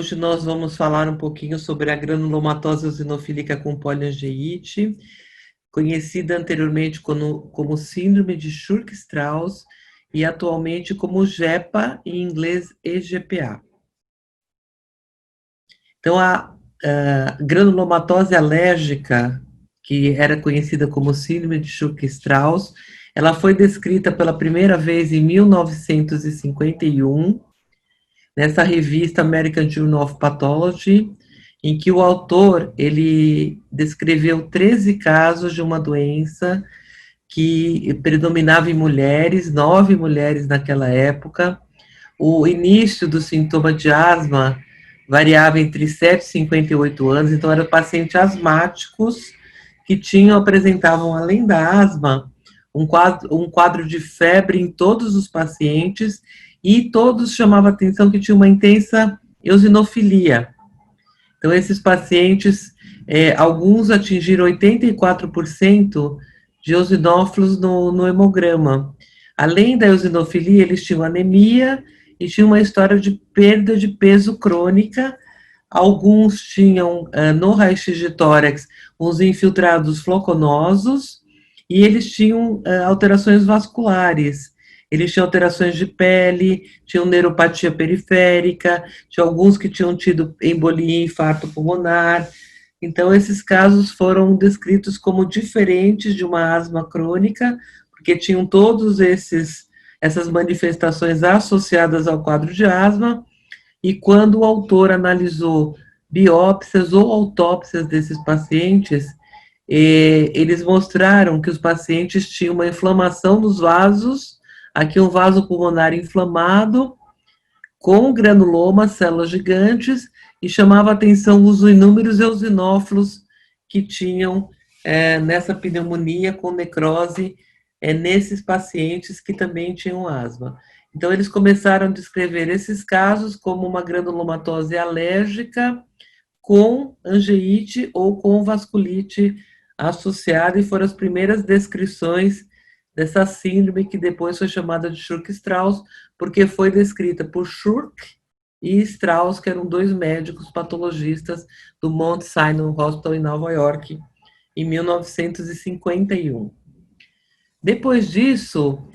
Hoje nós vamos falar um pouquinho sobre a granulomatose eosinofílica com poliangeite, conhecida anteriormente como síndrome de Churg-Strauss e atualmente como GEPA, em inglês EGPA. Então, a granulomatose alérgica, que era conhecida como síndrome de Churg-Strauss, ela foi descrita pela primeira vez em 1951, nessa revista American Journal of Pathology, em que o autor ele descreveu 13 casos de uma doença que predominava em mulheres, 9 mulheres naquela época. O início do sintoma de asma variava entre 7 e 58 anos, então eram pacientes asmáticos que apresentavam, além da asma, um quadro de febre em todos os pacientes, e todos chamavam a atenção que tinha uma intensa eosinofilia. Então, esses pacientes, alguns atingiram 84% de eosinófilos no hemograma. Além da eosinofilia, eles tinham anemia e tinham uma história de perda de peso crônica. Alguns tinham, no raio-x de tórax, uns infiltrados floconosos, e eles tinham alterações vasculares. Eles tinham alterações de pele, tinham neuropatia periférica, tinha alguns que tinham tido embolia e infarto pulmonar. Então, esses casos foram descritos como diferentes de uma asma crônica, porque tinham todos essas manifestações associadas ao quadro de asma, e quando o autor analisou biópsias ou autópsias desses pacientes, eles mostraram que os pacientes tinham uma inflamação nos vasos, aqui um vaso pulmonar inflamado, com granuloma, células gigantes, e chamava a atenção os inúmeros eosinófilos que tinham nessa pneumonia com necrose nesses pacientes que também tinham asma. Então, eles começaram a descrever esses casos como uma granulomatose alérgica com angeite ou com vasculite associada, e foram as primeiras descrições dessa síndrome, que depois foi chamada de Churg-Strauss, porque foi descrita por Churg e Strauss, que eram 2 médicos patologistas do Mount Sinai Hospital em Nova York, em 1951. Depois disso,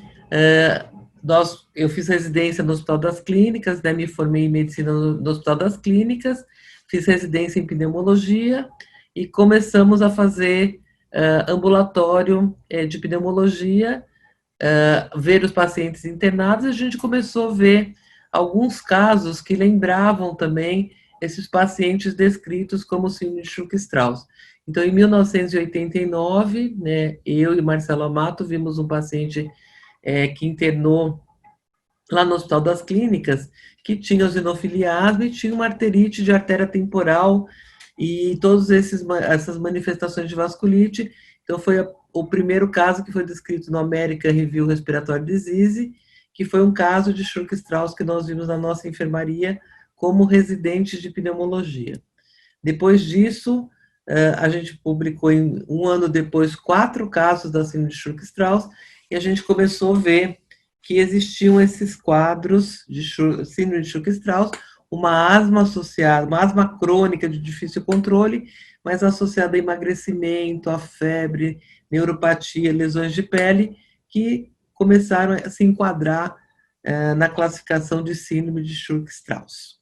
eu fiz residência no Hospital das Clínicas, me formei em medicina no Hospital das Clínicas, fiz residência em pneumologia e começamos a fazer ambulatório de pneumologia, ver os pacientes internados, e a gente começou a ver alguns casos que lembravam também esses pacientes descritos como síndrome de Churg-Strauss. Então, em 1989, eu e Marcelo Amato vimos um paciente que internou lá no Hospital das Clínicas, que tinha eosinofilia asma e tinha uma arterite de artéria temporal e todas essas manifestações de vasculite. Então, foi o primeiro caso que foi descrito no American Review Respiratory Disease, que foi um caso de Churg-Strauss que nós vimos na nossa enfermaria como residentes de pneumologia. Depois disso, a gente publicou, um ano depois, 4 casos da síndrome de Churg-Strauss, e a gente começou a ver que existiam esses quadros de síndrome de Churg-Strauss, uma asma associada, uma asma crônica de difícil controle, mas associada a emagrecimento, a febre, neuropatia, lesões de pele, que começaram a se enquadrar na classificação de síndrome de Churg-Strauss.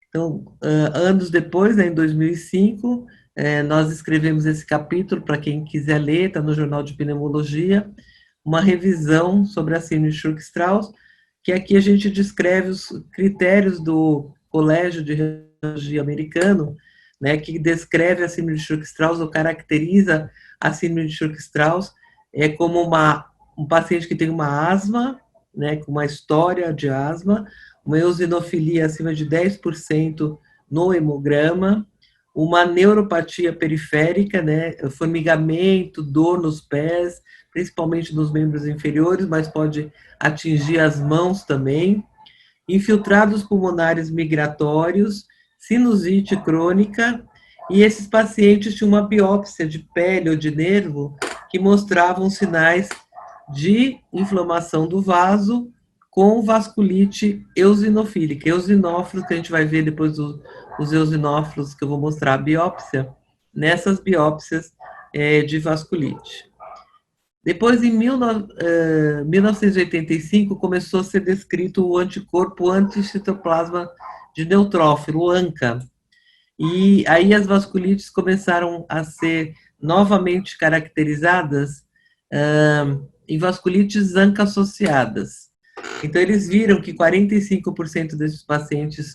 Então, anos depois, em 2005, nós escrevemos esse capítulo, para quem quiser ler, está no Jornal de Pneumologia, uma revisão sobre a síndrome de Churg-Strauss, que aqui a gente descreve os critérios do Colégio de Radiologia americano, que descreve a síndrome de Churg-Strauss, ou caracteriza a síndrome de Churg-Strauss como um paciente que tem uma asma, com uma história de asma, uma eosinofilia acima de 10% no hemograma, uma neuropatia periférica, formigamento, dor nos pés, principalmente nos membros inferiores, mas pode atingir as mãos também, infiltrados pulmonares migratórios, sinusite crônica, e esses pacientes tinham uma biópsia de pele ou de nervo que mostravam sinais de inflamação do vaso, com vasculite eosinofílica. Eosinófilos, que a gente vai ver depois os eosinófilos, que eu vou mostrar a biópsia, nessas biópsias de vasculite. Depois, em 1985, começou a ser descrito o anticorpo anticitoplasma de neutrófilo, o ANCA. E aí as vasculites começaram a ser novamente caracterizadas em vasculites ANCA-associadas. Então, eles viram que 45% desses pacientes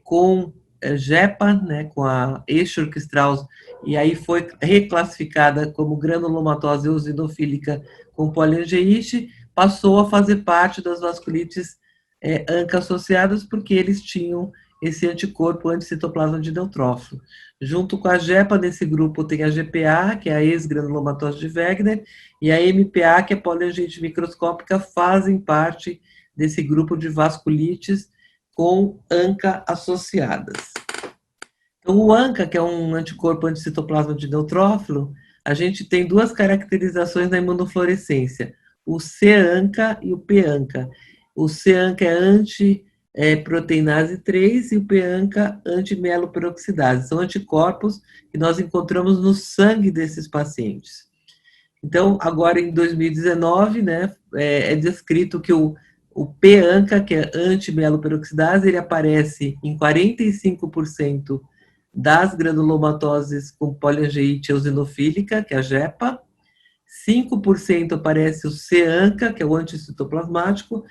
com JEPA, né, com a Escherichia-Strauss, e aí foi reclassificada como granulomatose eosinofílica com poliangeite, passou a fazer parte das vasculites ANCA-associadas, porque eles tinham esse anticorpo anticitoplasma de neutrófilo. Junto com a JEPA, nesse grupo tem a GPA, que é a ex-granulomatose de Wegener, e a MPA, que é poliangeite microscópica, fazem parte desse grupo de vasculites com ANCA associadas. Então, o ANCA, que é um anticorpo anticitoplasma de neutrófilo, a gente tem duas caracterizações na imunofluorescência, o C-ANCA e o P-ANCA. O C-ANCA é anti-proteinase 3 e o P-ANCA anti-mieloperoxidase. São anticorpos que nós encontramos no sangue desses pacientes. Então, agora em 2019, né, é descrito que o P-ANCA, que é anti-mieloperoxidase, ele aparece em 45% das granulomatoses com poliangeite eosinofílica, que é a JEPA, 5% aparece o C-ANCA, que é o anticitoplasmático,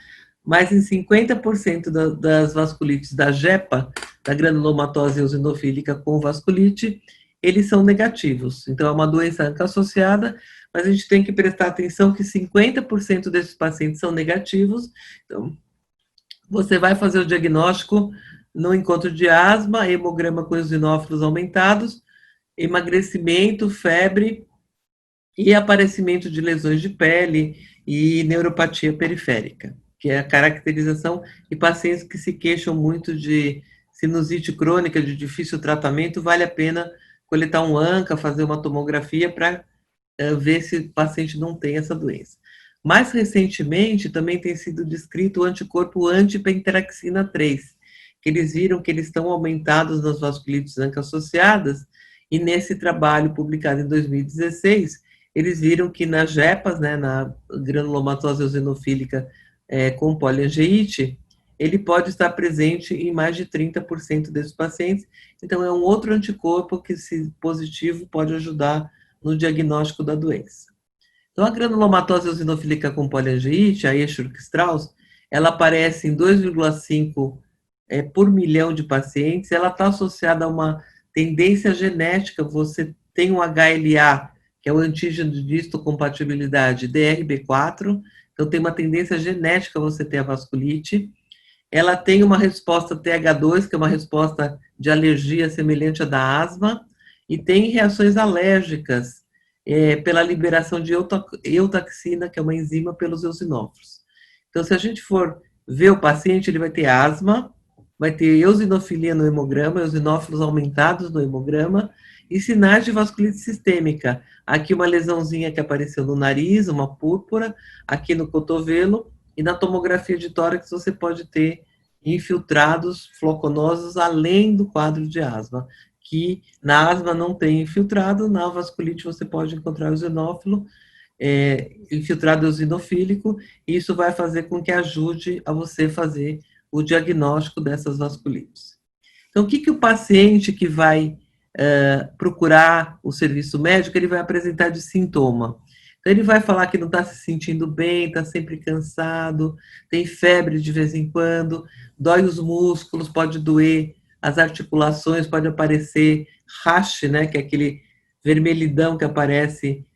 mas em 50% das vasculites da JEPA, da granulomatose eosinofílica com vasculite, eles são negativos. Então, é uma doença ANCA-associada, mas a gente tem que prestar atenção que 50% desses pacientes são negativos. Então, você vai fazer o diagnóstico no encontro de asma, hemograma com eosinófilos aumentados, emagrecimento, febre e aparecimento de lesões de pele e neuropatia periférica, que é a caracterização de pacientes que se queixam muito de sinusite crônica, de difícil tratamento, vale a pena coletar um ANCA, fazer uma tomografia para ver se o paciente não tem essa doença. Mais recentemente, também tem sido descrito o anticorpo anti-pentaraxina 3, que eles viram que eles estão aumentados nas vasculites ANCA-associadas, e nesse trabalho publicado em 2016, eles viram que nas JEPAs, né, na granulomatose eosinofílica com poliangeite, ele pode estar presente em mais de 30% desses pacientes, então é um outro anticorpo que, se positivo, pode ajudar no diagnóstico da doença. Então, a granulomatose eosinofílica com poliangeite, a Escherichia-Strauss, ela aparece em 2,5 por milhão de pacientes, ela está associada a uma tendência genética, você tem um HLA, que é o antígeno de histocompatibilidade DRB4, então tem uma tendência genética você ter a vasculite. Ela tem uma resposta TH2, que é uma resposta de alergia semelhante à da asma, e tem reações alérgicas pela liberação de eutaxina, que é uma enzima, pelos eosinófilos. Então, se a gente for ver o paciente, ele vai ter asma, vai ter eosinofilia no hemograma, eosinófilos aumentados no hemograma, e sinais de vasculite sistêmica. Aqui uma lesãozinha que apareceu no nariz, uma púrpura, aqui no cotovelo, e na tomografia de tórax você pode ter infiltrados floconosos além do quadro de asma, que na asma não tem infiltrado, na vasculite você pode encontrar o eosinófilo, infiltrado eosinofílico, e isso vai fazer com que ajude a você fazer o diagnóstico dessas vasculites. Então, o que o paciente que vai procurar o serviço médico, ele vai apresentar de sintoma? Então, ele vai falar que não está se sentindo bem, está sempre cansado, tem febre de vez em quando, dói os músculos, pode doer as articulações, pode aparecer rash, né, que é aquele vermelhidão que aparece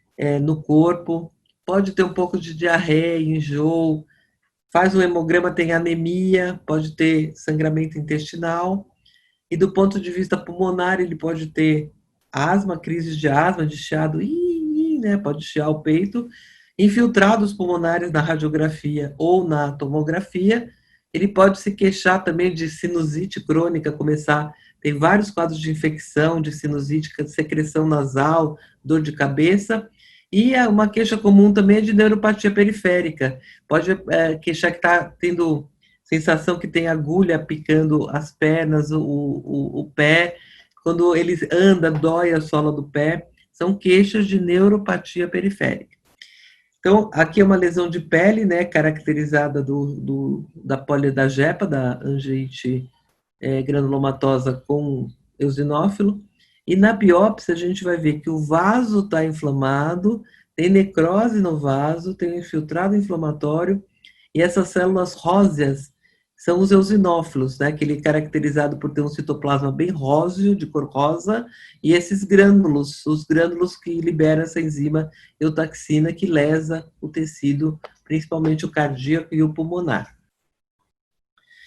no corpo, pode ter um pouco de diarreia, enjoo, faz um hemograma, tem anemia, pode ter sangramento intestinal, e do ponto de vista pulmonar, ele pode ter asma, crises de asma, de chiado, né, pode chiar o peito, infiltrados pulmonares na radiografia ou na tomografia, ele pode se queixar também de sinusite crônica, tem vários quadros de infecção, de sinusite, secreção nasal, dor de cabeça, E uma queixa comum também é de neuropatia periférica. Pode queixar que está tendo sensação que tem agulha picando as pernas, o pé. Quando ele anda, dói a sola do pé. São queixas de neuropatia periférica. Então, aqui é uma lesão de pele, né, caracterizada da polidagepa, da angiite granulomatosa com eosinófilo, e na biópsia a gente vai ver que o vaso está inflamado, tem necrose no vaso, tem um infiltrado inflamatório, e essas células róseas são os eosinófilos, né, que ele é caracterizado por ter um citoplasma bem róseo, de cor rosa, e esses grânulos, os grânulos que liberam essa enzima eutaxina que lesa o tecido, principalmente o cardíaco e o pulmonar.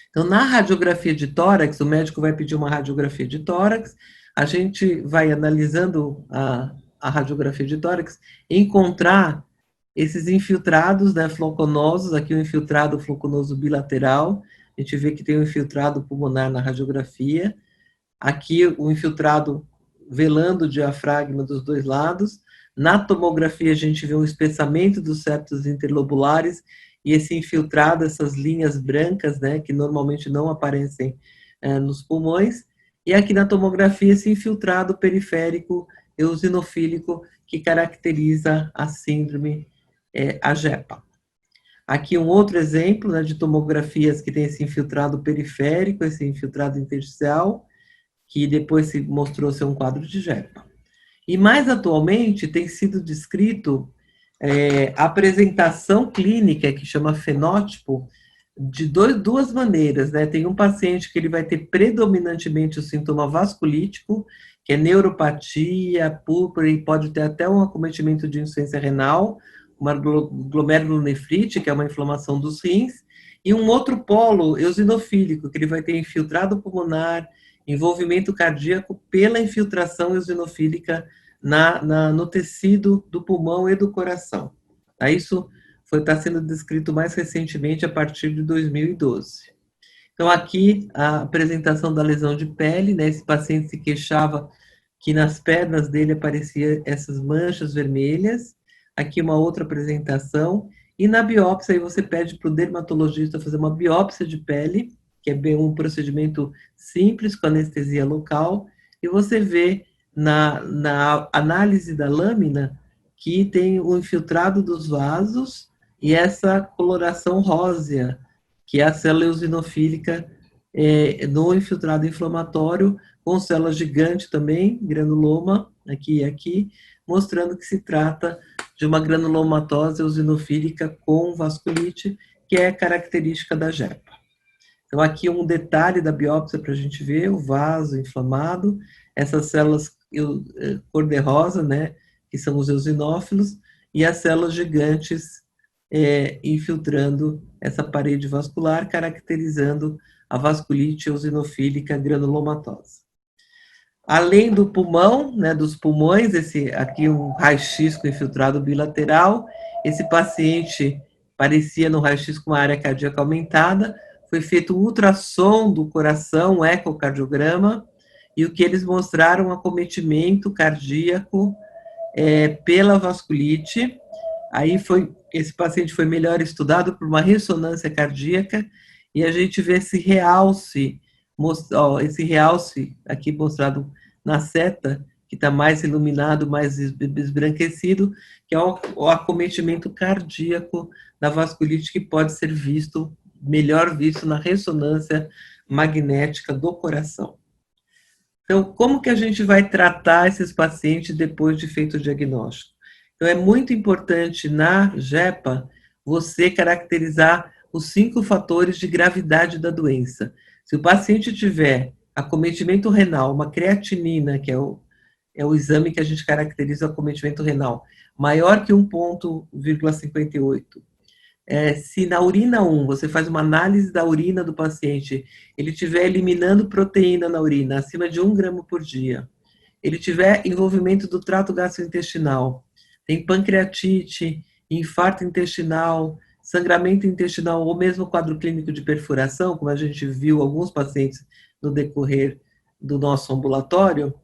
Então, na radiografia de tórax, o médico vai pedir uma radiografia de tórax, a gente vai analisando a radiografia de tórax, encontrar esses infiltrados, né, floconosos, aqui o infiltrado floconoso bilateral, a gente vê que tem um infiltrado pulmonar na radiografia, aqui o infiltrado velando o diafragma dos dois lados, na tomografia a gente vê um espessamento dos septos interlobulares, e esse infiltrado, essas linhas brancas, né, que normalmente não aparecem nos pulmões, e aqui na tomografia esse infiltrado periférico eosinofílico que caracteriza a síndrome AGEPA. Aqui um outro exemplo, né, de tomografias que tem esse infiltrado periférico, esse infiltrado intersticial, que depois se mostrou ser um quadro de GEPA. E mais atualmente tem sido descrito a apresentação clínica, que chama fenótipo, de duas maneiras, né? Tem um paciente que ele vai ter predominantemente o sintoma vasculítico, que é neuropatia, púrpura, e pode ter até um acometimento de insuficiência renal, uma glomerulonefrite, que é uma inflamação dos rins, e um outro polo eosinofílico, que ele vai ter infiltrado pulmonar, envolvimento cardíaco pela infiltração eosinofílica no tecido do pulmão e do coração. Isso está sendo descrito mais recentemente a partir de 2012. Então, aqui a apresentação da lesão de pele, né? Esse paciente se queixava que nas pernas dele apareciam essas manchas vermelhas. Aqui uma outra apresentação. E na biópsia, aí você pede para o dermatologista fazer uma biópsia de pele, que é bem um procedimento simples, com anestesia local, e você vê na análise da lâmina que tem o infiltrado dos vasos e essa coloração rósea, que é a célula eosinofílica no infiltrado inflamatório, com célula gigante também, granuloma, aqui e aqui, mostrando que se trata de uma granulomatose eosinofílica com vasculite, que é característica da GEPA. Então, aqui um detalhe da biópsia para a gente ver, o vaso inflamado, essas células cor-de-rosa, né, que são os eosinófilos, e as células gigantes infiltrando essa parede vascular, caracterizando a vasculite eosinofílica granulomatose. Além do pulmão, né, dos pulmões, aqui um raio-x com infiltrado bilateral, esse paciente parecia no raio-x com uma área cardíaca aumentada, foi feito um ultrassom do coração, um ecocardiograma, e o que eles mostraram, um acometimento cardíaco pela vasculite. Aí esse paciente foi melhor estudado por uma ressonância cardíaca, e a gente vê esse realce aqui mostrado na seta, que está mais iluminado, mais esbranquecido, que é o acometimento cardíaco da vasculite, que pode ser melhor visto na ressonância magnética do coração. Então, como que a gente vai tratar esses pacientes depois de feito o diagnóstico? Então, é muito importante na GEPA você caracterizar os 5 fatores de gravidade da doença. Se o paciente tiver acometimento renal, uma creatinina, que é o exame que a gente caracteriza o acometimento renal, maior que 1,58, se na urina 1, você faz uma análise da urina do paciente, ele estiver eliminando proteína na urina acima de 1 grama por dia, ele tiver envolvimento do trato gastrointestinal, tem pancreatite, infarto intestinal, sangramento intestinal ou mesmo quadro clínico de perfuração, como a gente viu alguns pacientes no decorrer do nosso ambulatório,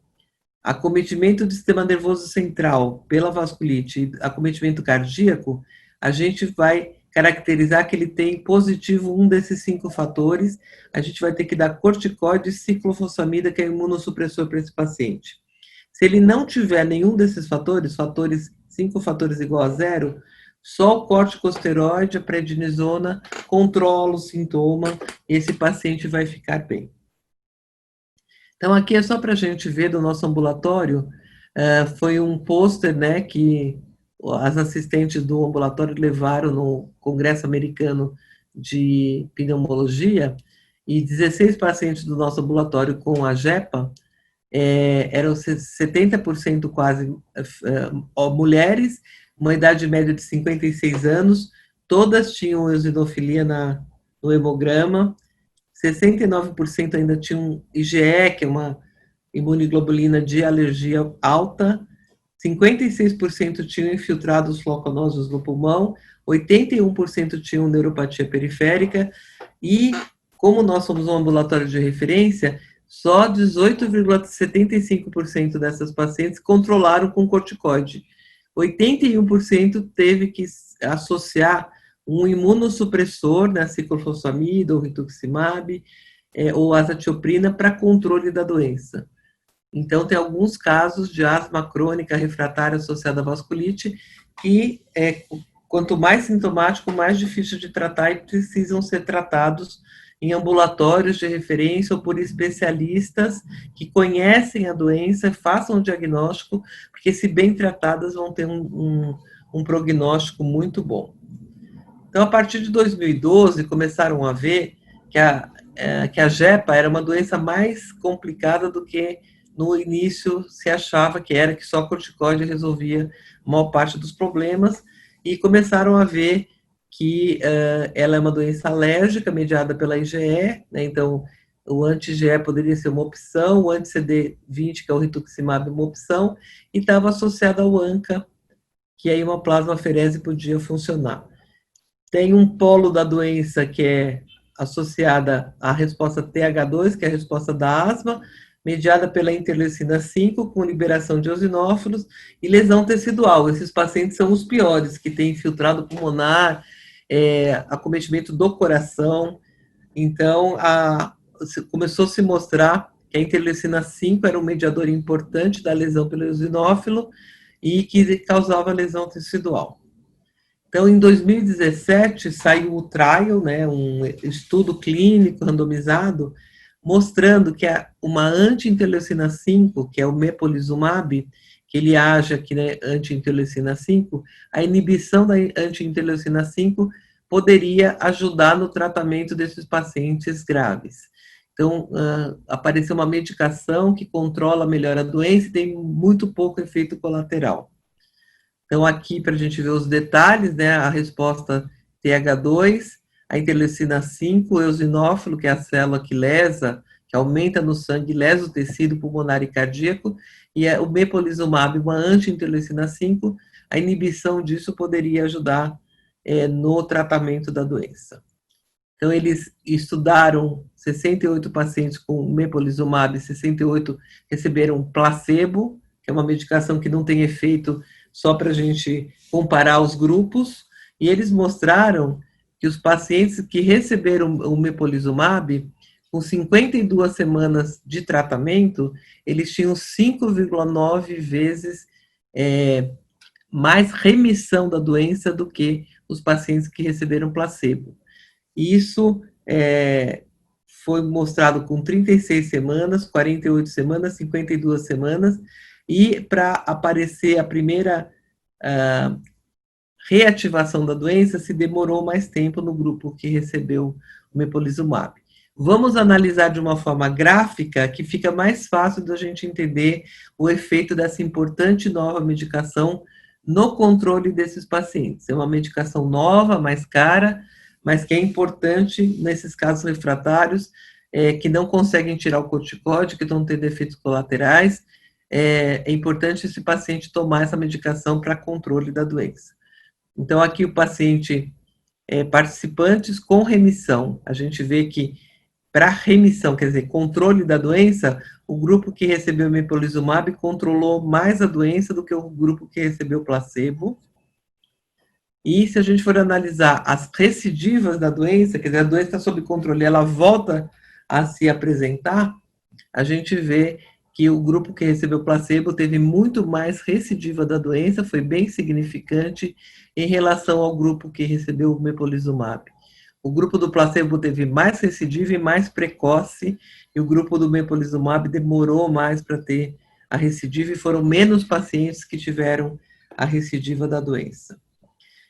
acometimento do sistema nervoso central pela vasculite e acometimento cardíaco, a gente vai caracterizar que ele tem positivo um desses 5 fatores, a gente vai ter que dar corticoide e ciclofosfamida, que é imunossupressor para esse paciente. Se ele não tiver nenhum desses fatores, 5 fatores igual a zero, só o corticosteroide, a prednisona, controla o sintoma, esse paciente vai ficar bem. Então, aqui é só para a gente ver do nosso ambulatório, foi um pôster, né, que as assistentes do ambulatório levaram no Congresso Americano de Pneumologia, e 16 pacientes do nosso ambulatório com a JEPA, eram 70% quase mulheres, uma idade média de 56 anos, todas tinham eosinofilia no hemograma, 69% ainda tinham IgE, que é uma imunoglobulina de alergia alta, 56% tinham infiltrados floconosos no pulmão, 81% tinham neuropatia periférica, e como nós somos um ambulatório de referência, só 18,75% dessas pacientes controlaram com corticoide. 81% teve que associar um imunossupressor, né, ciclofosfamida ou rituximab, ou azatioprina para controle da doença. Então, tem alguns casos de asma crônica refratária associada à vasculite que, quanto mais sintomático, mais difícil de tratar e precisam ser tratados em ambulatórios de referência ou por especialistas que conhecem a doença, façam o diagnóstico, porque se bem tratadas vão ter um prognóstico muito bom. Então, a partir de 2012, começaram a ver que a JEPA era uma doença mais complicada do que no início se achava que era, que só corticoide resolvia a maior parte dos problemas, e começaram a ver que ela é uma doença alérgica mediada pela IgE, né? Então o anti-IgE poderia ser uma opção, o anti-CD20, que é o rituximab, uma opção, e estava associada ao ANCA, que aí uma plasmaferese podia funcionar. Tem um polo da doença que é associada à resposta TH2, que é a resposta da asma, mediada pela interleucina 5, com liberação de eosinófilos, e lesão tecidual. Esses pacientes são os piores, que têm infiltrado pulmonar, acometimento do coração. Então, começou a se mostrar que a interleucina 5 era um mediador importante da lesão pelo eosinófilo e que causava lesão tecidual. Então, em 2017, saiu o trial, né, um estudo clínico randomizado, mostrando que uma anti-interleucina 5, que é o mepolizumab, que ele age aqui na anti-interleucina 5, a inibição da anti-interleucina 5 poderia ajudar no tratamento desses pacientes graves. Então, apareceu uma medicação que controla melhor a doença e tem muito pouco efeito colateral. Então, aqui, para a gente ver os detalhes, né, a resposta TH2, a interleucina 5, o eosinófilo, que é a célula que lesa, que aumenta no sangue, lesa o tecido pulmonar e cardíaco, e o mepolizumab, uma anti-interleucina 5, a inibição disso poderia ajudar no tratamento da doença. Então, eles estudaram 68 pacientes com mepolizumab, 68 receberam placebo, que é uma medicação que não tem efeito, só para a gente comparar os grupos, e eles mostraram que os pacientes que receberam o mepolizumab, com 52 semanas de tratamento, eles tinham 5,9 vezes mais remissão da doença do que os pacientes que receberam placebo. Isso foi mostrado com 36 semanas, 48 semanas, 52 semanas, e para aparecer a primeira reativação da doença, se demorou mais tempo no grupo que recebeu o mepolizumab. Vamos analisar de uma forma gráfica, que fica mais fácil da gente entender o efeito dessa importante nova medicação no controle desses pacientes. É uma medicação nova, mais cara, mas que é importante nesses casos refratários, que não conseguem tirar o corticóide, que estão tendo efeitos colaterais. É importante esse paciente tomar essa medicação para controle da doença. Então, aqui o paciente participantes com remissão, a gente vê que para remissão, quer dizer, controle da doença, o grupo que recebeu mepolizumab controlou mais a doença do que o grupo que recebeu placebo. E se a gente for analisar as recidivas da doença, quer dizer, a doença está sob controle, ela volta a se apresentar, a gente vê que o grupo que recebeu placebo teve muito mais recidiva da doença, foi bem significante em relação ao grupo que recebeu o mepolizumab. O grupo do placebo teve mais recidiva e mais precoce, e o grupo do mepolizumab demorou mais para ter a recidiva, e foram menos pacientes que tiveram a recidiva da doença.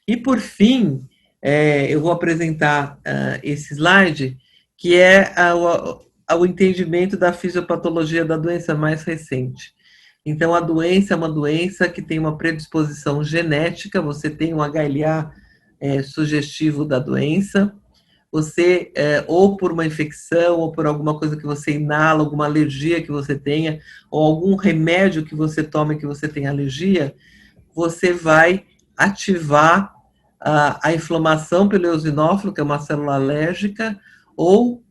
E, por fim, eu vou apresentar esse slide, que é o entendimento da fisiopatologia da doença mais recente. Então, a doença é uma doença que tem uma predisposição genética, você tem um HLA sugestivo da doença, você, ou por uma infecção, ou por alguma coisa que você inala, alguma alergia que você tenha, ou algum remédio que você tome que você tenha alergia, você vai ativar a inflamação pelo eosinófilo, que é uma célula alérgica, ou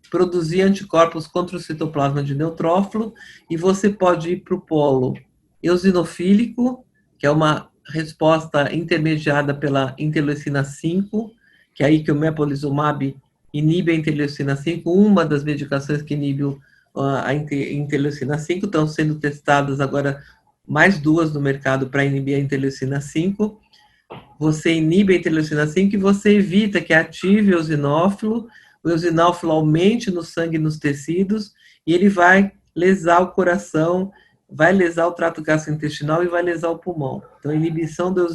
produzir anticorpos contra o citoplasma de neutrófilo, e você pode ir para o polo eosinofílico, que é uma resposta intermediada pela interleucina 5, que é aí que o mepolizumab inibe a interleucina 5, uma das medicações que inibe a interleucina 5, estão sendo testadas agora mais duas no mercado para inibir a interleucina 5. Você inibe a interleucina 5 e você evita que ative o eosinófilo aumente no sangue e nos tecidos, e ele vai lesar o coração, vai lesar o trato gastrointestinal e vai lesar o pulmão. Então, a inibição da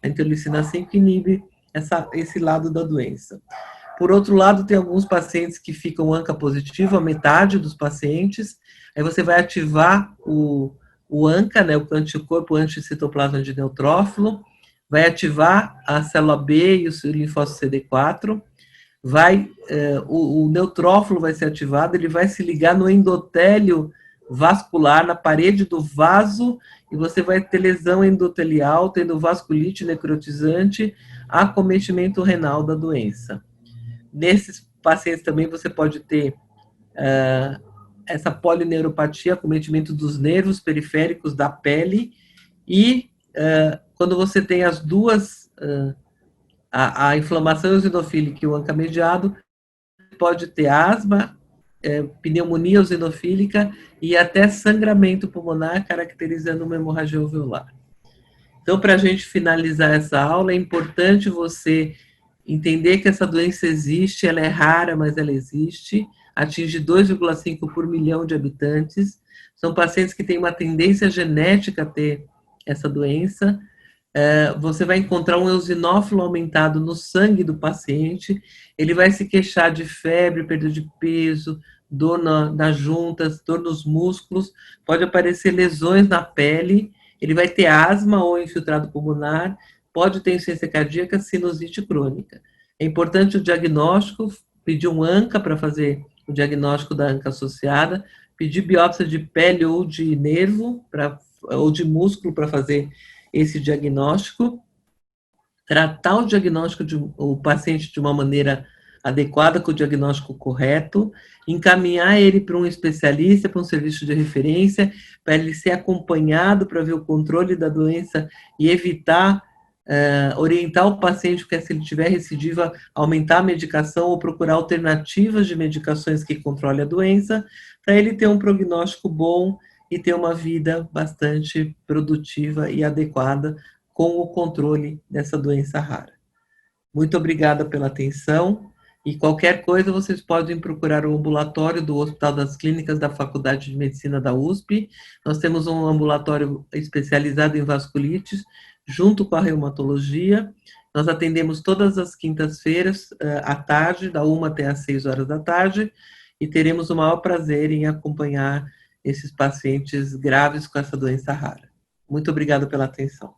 interleucina 5 inibe esse lado da doença. Por outro lado, tem alguns pacientes que ficam ANCA positivo, a metade dos pacientes, aí você vai ativar o ANCA, né, o anticorpo anticitoplasma de neutrófilo, vai ativar a célula B e o linfócito CD4, o neutrófilo vai ser ativado, ele vai se ligar no endotélio vascular, na parede do vaso, e você vai ter lesão endotelial, tendo vasculite necrotizante, acometimento renal da doença. Nesses pacientes também você pode ter essa polineuropatia, acometimento dos nervos periféricos da pele, e quando você tem as duas, a inflamação eosinofílica e o ANCA mediado, pode ter asma, pneumonia eosinofílica e até sangramento pulmonar, caracterizando uma hemorragia alveolar. Então, para a gente finalizar essa aula, é importante você entender que essa doença existe, ela é rara, mas ela existe, atinge 2,5 por milhão de habitantes, são pacientes que têm uma tendência genética a ter essa doença, você vai encontrar um eosinófilo aumentado no sangue do paciente, ele vai se queixar de febre, perda de peso, dor nas juntas, dor nos músculos, pode aparecer lesões na pele, ele vai ter asma ou infiltrado pulmonar, pode ter insuficiência cardíaca, sinusite crônica. É importante o diagnóstico, pedir um ANCA para fazer o diagnóstico da ANCA associada, pedir biópsia de pele ou de nervo, ou de músculo para fazer esse diagnóstico, tratar o paciente de uma maneira adequada, com o diagnóstico correto, encaminhar ele para um especialista, para um serviço de referência, para ele ser acompanhado para ver o controle da doença e evitar, orientar o paciente, porque se ele tiver recidiva, aumentar a medicação ou procurar alternativas de medicações que controlem a doença, para ele ter um prognóstico bom e ter uma vida bastante produtiva e adequada com o controle dessa doença rara. Muito obrigada pela atenção, e qualquer coisa vocês podem procurar o ambulatório do Hospital das Clínicas da Faculdade de Medicina da USP. Nós temos um ambulatório especializado em vasculites, junto com a reumatologia. Nós atendemos todas as quintas-feiras à tarde, da 1 até às 6 horas da tarde, e teremos o maior prazer em acompanhar esses pacientes graves com essa doença rara. Muito obrigado pela atenção.